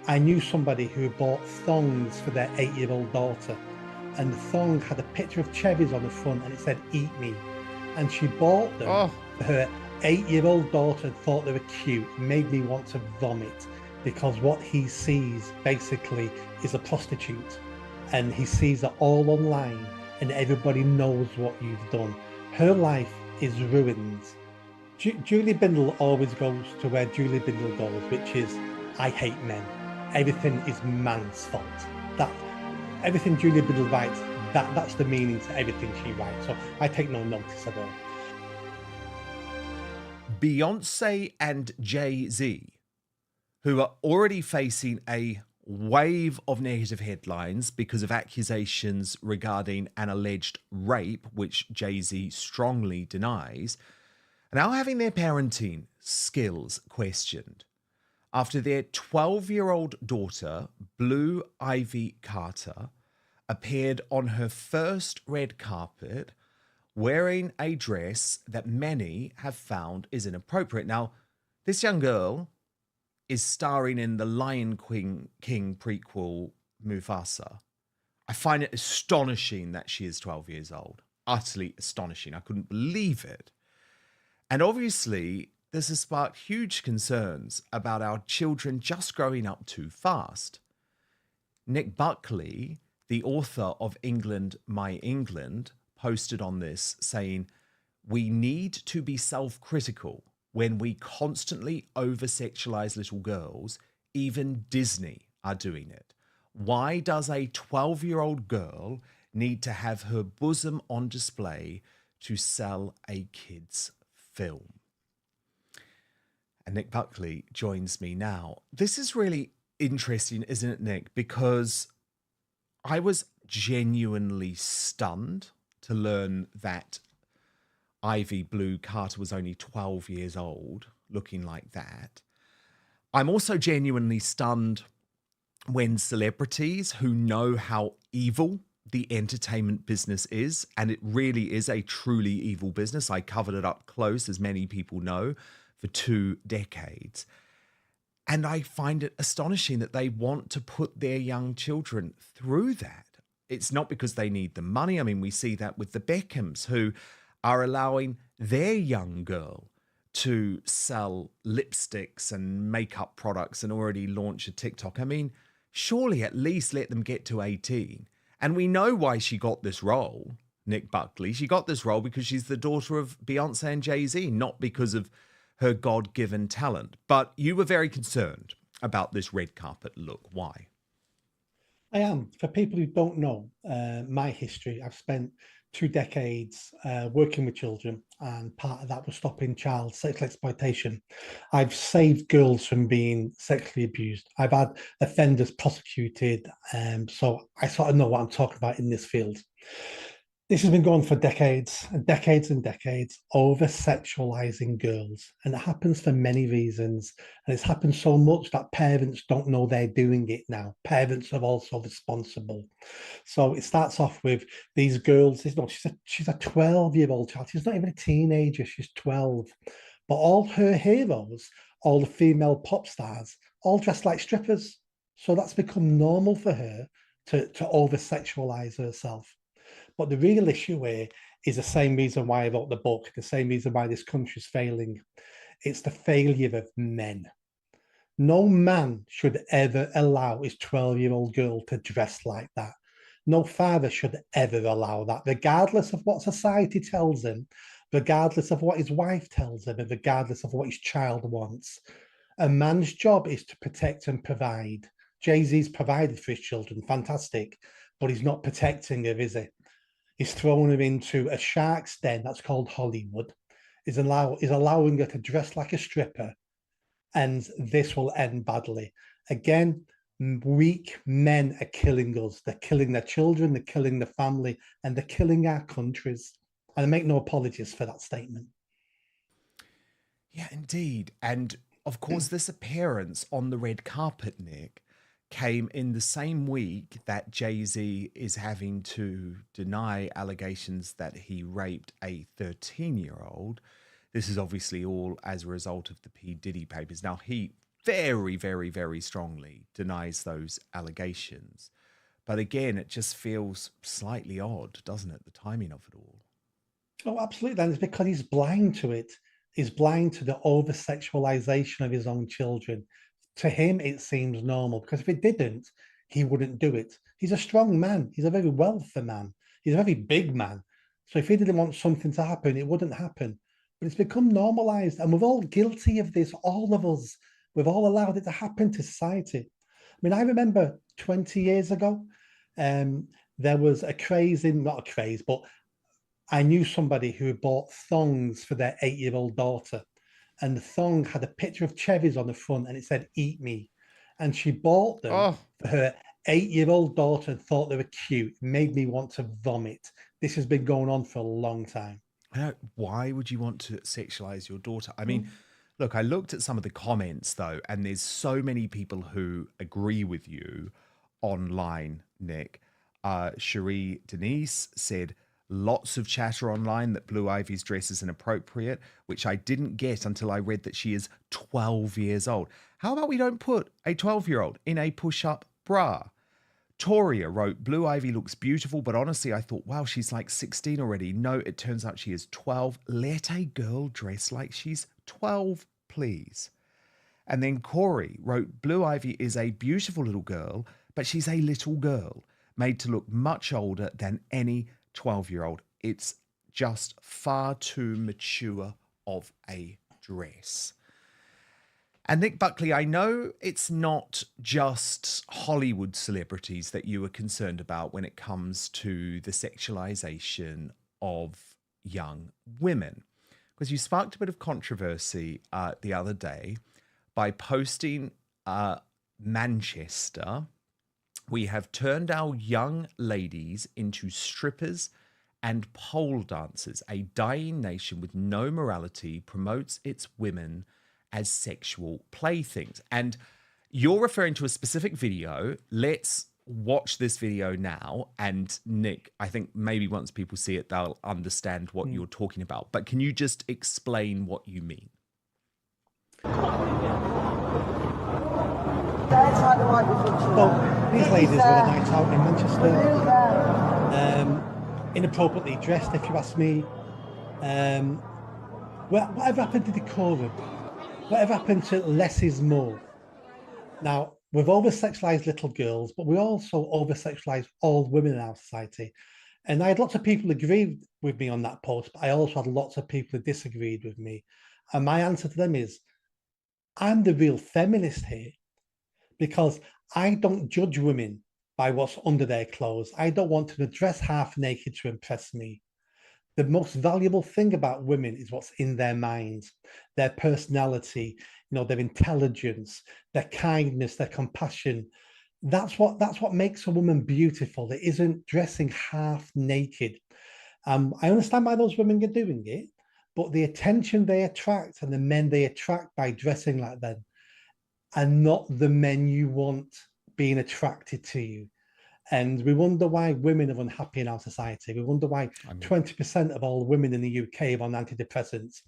I knew somebody who bought thongs for their 8-year-old daughter, and the thong had a picture of cherries on the front and it said, "Eat me." And she bought them Oh, for her 8-year-old daughter and thought they were cute. It made me want to vomit because what he sees basically is a prostitute and he sees it all online and everybody knows what you've done. Her life is ruined. Julie Bindle always goes to where Julie Bindle goes, which is, I hate men. Everything is man's fault. That everything Julie Bindle writes, that's the meaning to everything she writes. So I take no notice of her. Beyonce and Jay-Z, who are already facing a wave of negative headlines because of accusations regarding an alleged rape, which Jay-Z strongly denies, are now having their parenting skills questioned after their 12-year-old daughter, Blue Ivy Carter, appeared on her first red carpet wearing a dress that many have found is inappropriate. Now, this young girl is starring in the King prequel Mufasa. I find it astonishing that she is 12 years old. Utterly astonishing. I couldn't believe it. And obviously, this has sparked huge concerns about our children just growing up too fast. Nick Buckley, the author of England, My England, posted on this saying, "We need to be self-critical when we constantly over-sexualize little girls. Even Disney are doing it. Why does a 12-year-old girl need to have her bosom on display to sell a kid's film?" And Nick Buckley joins me now. This is really interesting, isn't it, Nick? Because I was genuinely stunned to learn that Ivy Blue Carter was only 12 years old, looking like that. I'm also genuinely stunned when celebrities who know how evil the entertainment business is, and it really is a truly evil business. I covered it up close, as many people know, for 2 decades. And I find it astonishing that they want to put their young children through that. It's not because they need the money. I mean, we see that with the Beckhams, who are allowing their young girl to sell lipsticks and makeup products and already launch a TikTok. I mean, surely at least let them get to 18. And we know why she got this role, Nick Buckley. She got this role because she's the daughter of Beyonce and Jay-Z, not because of her God-given talent. But you were very concerned about this red carpet look. Why? I am. For people who don't know my history, I've spent 2 decades working with children, and part of that was stopping child sexual exploitation. I've saved girls from being sexually abused. I've had offenders prosecuted, so I sort of know what I'm talking about in this field. This has been going on for decades and decades and decades, over sexualizing girls. And it happens for many reasons. And it's happened so much that parents don't know they're doing it now. Parents are also responsible. So it starts off with these girls. You know, she's a 12-year-old child. She's not even a teenager. She's 12. But all her heroes, all the female pop stars, all dressed like strippers. So that's become normal for her to over sexualize herself. But the real issue here is the same reason why I wrote the book, the same reason why this country's failing. It's the failure of men. No man should ever allow his 12-year-old girl to dress like that. No father should ever allow that, regardless of what society tells him, regardless of what his wife tells him, and regardless of what his child wants. A man's job is to protect and provide. Jay-Z's provided for his children, fantastic, but he's not protecting her, is he? He's thrown her into a shark's den that's called Hollywood, is allowing her to dress like a stripper, and this will end badly. Again, weak men are killing us. They're killing their children, they're killing the family, and they're killing our countries. And I make no apologies for that statement. Yeah, indeed. And of course, this appearance on the red carpet, Nick, came in the same week that Jay-Z is having to deny allegations that he raped a 13-year-old. This is obviously all as a result of the P. Diddy papers. Now, he very, very, very strongly denies those allegations. But again, it just feels slightly odd, doesn't it? The timing of it all. Oh, absolutely. And it's because he's blind to it. He's blind to the over sexualization of his own children. To him, it seems normal because if it didn't, he wouldn't do it. He's a strong man. He's a very wealthy man. He's a very big man. So if he didn't want something to happen, it wouldn't happen. But it's become normalized. And we're all guilty of this, all of us. We've all allowed it to happen to society. I mean, I remember 20 years ago, um, there was a craze in, not a craze, but I knew somebody who bought thongs for their 8-year-old daughter, and the thong had a picture of cherries on the front and it said, "Eat me." And she bought them Oh, for her 8-year-old daughter and thought they were cute. It made me want to vomit. This has been going on for a long time. I don't, why would you want to sexualize your daughter? I mean, Mm. look, I looked at some of the comments though, and there's so many people who agree with you online, Nick. Cherie Denise said, lots of chatter online that Blue Ivy's dress is inappropriate, which I didn't get until I read that she is 12 years old. How about we don't put a 12-year-old in a push-up bra? Toria wrote, Blue Ivy looks beautiful, but honestly, I thought, wow, she's like 16 already. No, it turns out she is 12. Let a girl dress like she's 12, please. And then Corey wrote, Blue Ivy is a beautiful little girl, but she's a little girl, made to look much older than any 12-year-old. It's just far too mature of a dress. And Nick Buckley, I know it's not just Hollywood celebrities that you are concerned about when it comes to the sexualization of young women, because you sparked a bit of controversy the other day by posting Manchester. We have turned our young ladies into strippers and pole dancers. A dying nation with no morality promotes its women as sexual playthings. And you're referring to a specific video. Let's watch this video now. And Nick, I think maybe once people see it, they'll understand what you're talking about. But can you just explain what you mean? Well, these ladies were a night out in Manchester, inappropriately dressed, if you ask me. Whatever happened to decorum? Whatever happened to less is more? Now, we've over-sexualized little girls, but we also over-sexualize all women in our society. And I had lots of people who agreed with me on that post, but I also had lots of people who disagreed with me. And my answer to them is, I'm the real feminist here, because I don't judge women by what's under their clothes. I don't want to dress half naked to impress me. The most valuable thing about women is what's in their minds, their personality, their intelligence, their kindness, their compassion. That's what makes a woman beautiful. It isn't dressing half naked. I understand why those women are doing it, but the attention they attract and the men they attract by dressing like them are not the men you want being attracted to you. And we wonder why women are unhappy in our society. We wonder why 20% of all women in the UK are on antidepressants,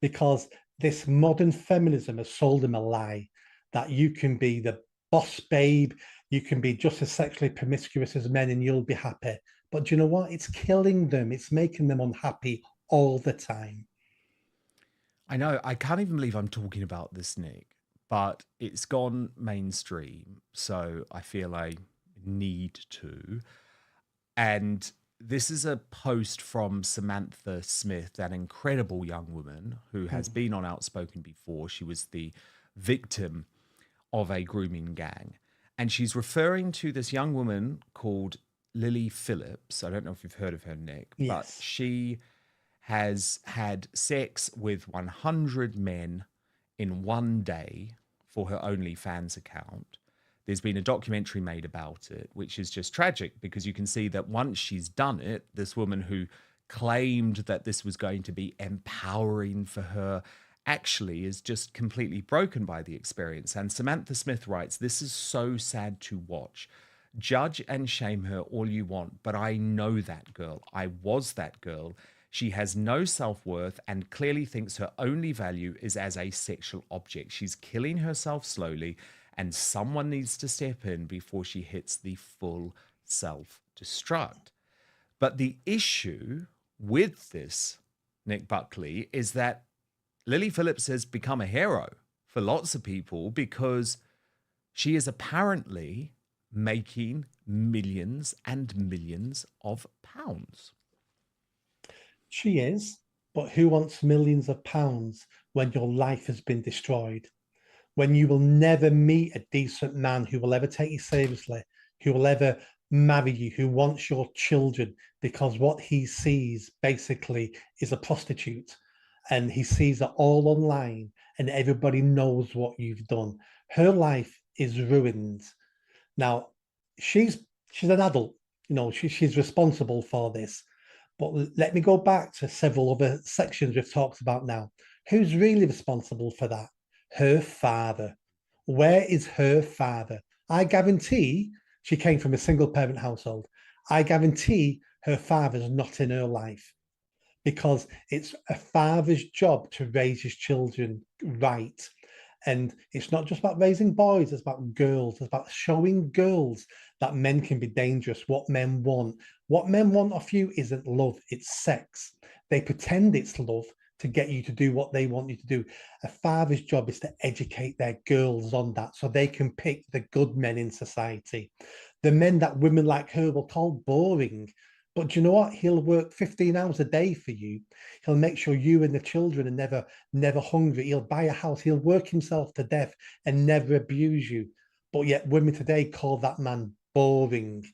because this modern feminism has sold them a lie that you can be the boss babe, you can be just as sexually promiscuous as men and you'll be happy. But do you know what? It's killing them. It's making them unhappy all the time. I know. I can't even believe I'm talking about this, Nick, but it's gone mainstream. So I feel I need to. And this is a post from Samantha Smith, that incredible young woman who has been on Outspoken before. She was the victim of a grooming gang. And she's referring to this young woman called Lily Phillips. I don't know if you've heard of her, Nick, but Yes. she has had sex with 100 men in one day for her OnlyFans account. There's been a documentary made about it, which is just tragic, because you can see that once she's done it, this woman who claimed that this was going to be empowering for her actually is just completely broken by the experience. And Samantha Smith writes, this is so sad to watch. Judge and shame her all you want, but I know that girl. I was that girl. She has no self-worth and clearly thinks her only value is as a sexual object. She's killing herself slowly, and someone needs to step in before she hits the full self-destruct. But the issue with this, Nick Buckley, is that Lily Phillips has become a hero for lots of people because she is apparently making millions and millions of pounds. She is, but who wants millions of pounds when your life has been destroyed? When you will never meet a decent man who will ever take you seriously, who will ever marry you, who wants your children, because what he sees basically is a prostitute, and he sees it all online, and everybody knows what you've done. Her life is ruined. Now, she's she's an adult, she's responsible for this. But let me go back to several other sections we've talked about now. Who's really responsible for that? Her father. Where is her father? I guarantee she came from a single parent household. I guarantee her father's not in her life, because it's a father's job to raise his children right. And it's not just about raising boys, it's about girls. It's about showing girls that men can be dangerous, what men want. What men want of you isn't love, it's sex. They pretend it's love to get you to do what they want you to do. A father's job is to educate their girls on that so they can pick the good men in society. The men that women like her will call boring. But do you know what? He'll work 15 hours a day for you. He'll make sure you and the children are never hungry. He'll buy a house. He'll work himself to death and never abuse you. But yet women today call that man boring.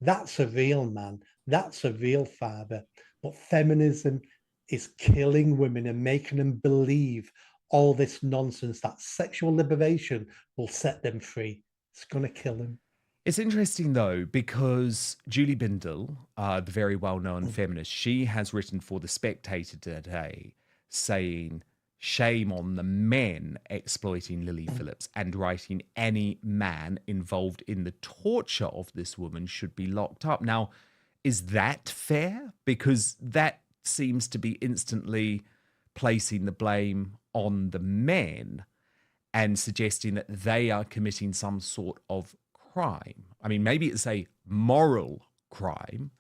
That's a real man. That's a real father. But feminism is killing women and making them believe all this nonsense that sexual liberation will set them free. It's going to kill them. It's interesting though, because Julie Bindel, the very well-known feminist, she has written for The Spectator today saying, shame on the men exploiting Lily Phillips, and writing any man involved in the torture of this woman should be locked up. Now, is that fair? Because that seems to be instantly placing the blame on the men and suggesting that they are committing some sort of crime. I mean, maybe it's a moral crime,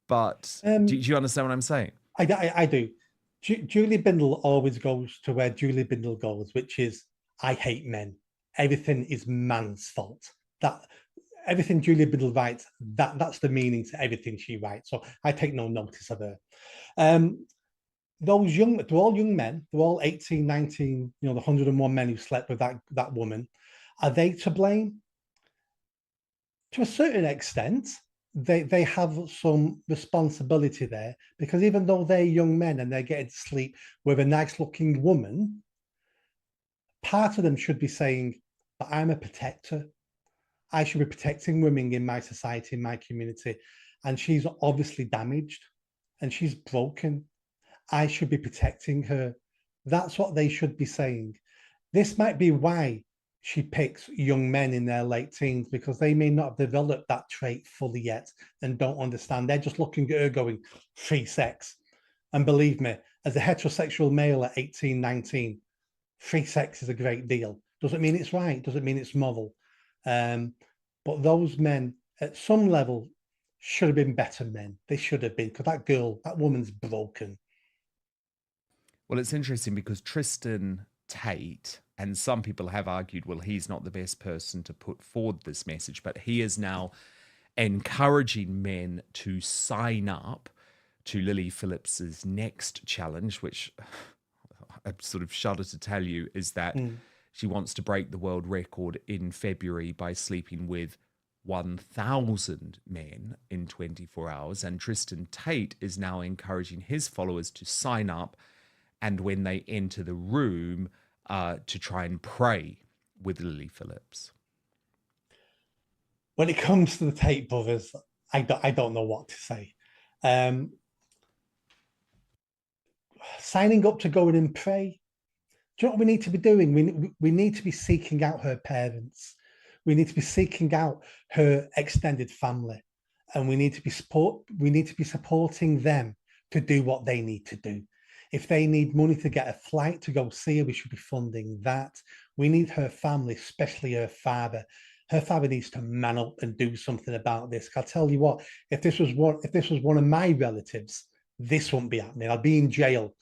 but do you understand what I'm saying? I do. Julie Bindel always goes to where Julie Bindel goes, which is, I hate men. Everything is man's fault. That everything Julie Bindel writes, that's the meaning to everything she writes. So I take no notice of her. They're all young men. They're all 18, 19, the 101 men who slept with that woman. Are they to blame? To a certain extent, they have some responsibility there, because even though they're young men and they're getting to sleep with a nice looking woman, part of them should be saying, but I'm a protector. I should be protecting women in my society, in my community. And she's obviously damaged and she's broken. I should be protecting her. That's what they should be saying. This might be why she picks young men in their late teens, because they may not have developed that trait fully yet and don't understand. They're just looking at her going, free sex. And believe me, as a heterosexual male at 18, 19, free sex is a great deal. Doesn't mean it's right, doesn't mean it's moral. But those men at some level should have been better men. They should have been, because that woman's broken. Well, it's interesting because Tristan Tate, and some people have argued, well, he's not the best person to put forward this message, but he is now encouraging men to sign up to Lily Phillips's next challenge, which I sort of shudder to tell you is that she wants to break the world record in February by sleeping with 1,000 men in 24 hours. And Tristan Tate is now encouraging his followers to sign up, and when they enter the room, to try and pray with Lily Phillips. When it comes to the Tate brothers, I don't know what to say. Signing up to go in and pray. Do you know what we need to be doing? We need to be seeking out her parents. We need to be seeking out her extended family, and we need to be supporting them to do what they need to do. If they need money to get a flight to go see her, we should be funding that. We need her family, especially her father. Her father needs to man up and do something about this. I'll tell you what, if this was one of my relatives, this wouldn't be happening. I'd be in jail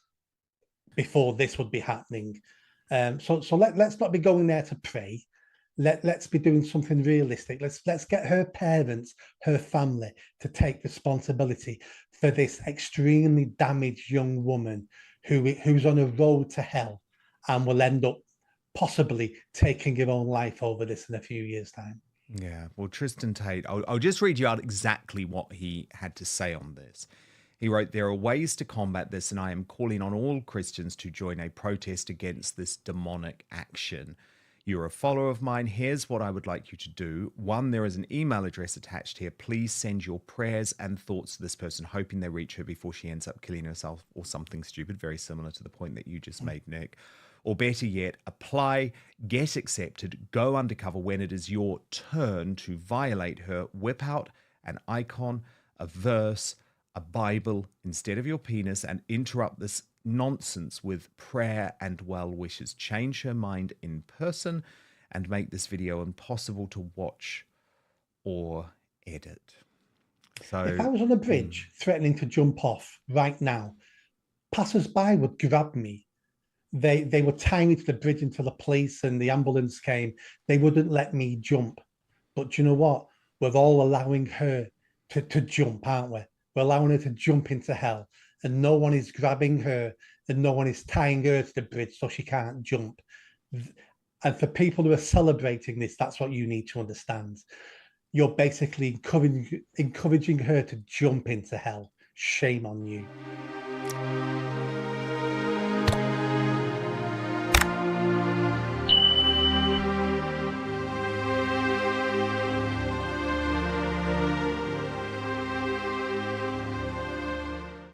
before this would be happening. So let's not be going there to pray. Let's be doing something realistic. Let's get her parents, her family, to take responsibility for this extremely damaged young woman who's on a road to hell and will end up possibly taking her own life over this in a few years' time. Yeah, well, Tristan Tate, I'll just read you out exactly what he had to say on this. He wrote, "There are ways to combat this, and I am calling on all Christians to join a protest against this demonic action. You're a follower of mine. Here's what I would like you to do. One, there is an email address attached here. Please send your prayers and thoughts to this person, hoping they reach her before she ends up killing herself or something stupid," very similar to the point that you just made, Nick. "Or better yet, apply, get accepted, go undercover when it is your turn to violate her. Whip out an icon, a verse, a Bible instead of your penis, and interrupt this nonsense with prayer and well wishes. Change her mind in person and make this video impossible to watch or edit." So if I was on a bridge threatening to jump off right now, passers-by would grab me. They would tie me to the bridge until the police and the ambulance came. They wouldn't let me jump. But you know what? We're all allowing her to jump, aren't we? We're allowing her to jump into hell, and no one is grabbing her and no one is tying her to the bridge so she can't jump. And for people who are celebrating this, that's what you need to understand. You're basically encouraging her to jump into hell. Shame on you.